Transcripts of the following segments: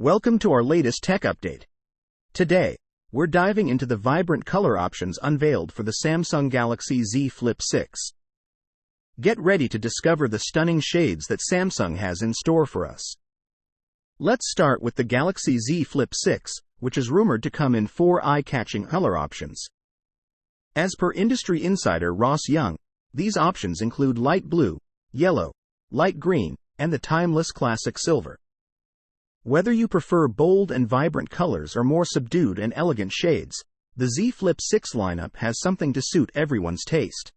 Welcome to our latest tech update. Today, we're diving into the vibrant color options unveiled for the Samsung Galaxy Z Flip 6. Get ready to discover the stunning shades that Samsung has in store for us. Let's start with the Galaxy Z Flip 6, which is rumored to come in 4 eye-catching color options. As per industry insider Ross Young, these options include light blue, yellow, light green, and the timeless classic silver. Whether you prefer bold and vibrant colors or more subdued and elegant shades, the Z Flip 6 lineup has something to suit everyone's taste.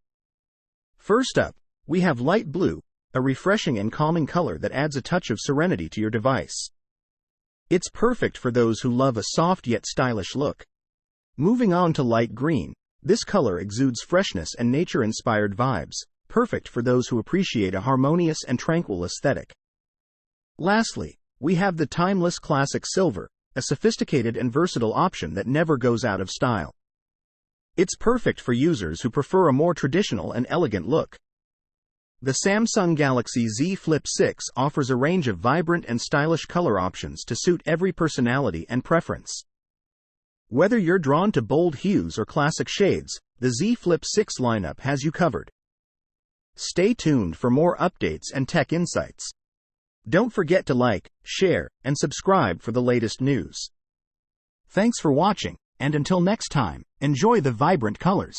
First up, we have light blue, a refreshing and calming color that adds a touch of serenity to your device. It's perfect for those who love a soft yet stylish look. Moving on to light green, this color exudes freshness and nature-inspired vibes, perfect for those who appreciate a harmonious and tranquil aesthetic. Lastly, we have the timeless classic silver, a sophisticated and versatile option that never goes out of style. It's perfect for users who prefer a more traditional and elegant look. The Samsung Galaxy Z Flip 6 offers a range of vibrant and stylish color options to suit every personality and preference. Whether you're drawn to bold hues or classic shades, the Z Flip 6 lineup has you covered. Stay tuned for more updates and tech insights. Don't forget to like, share, and subscribe for the latest news. Thanks for watching, and until next time, enjoy the vibrant colors.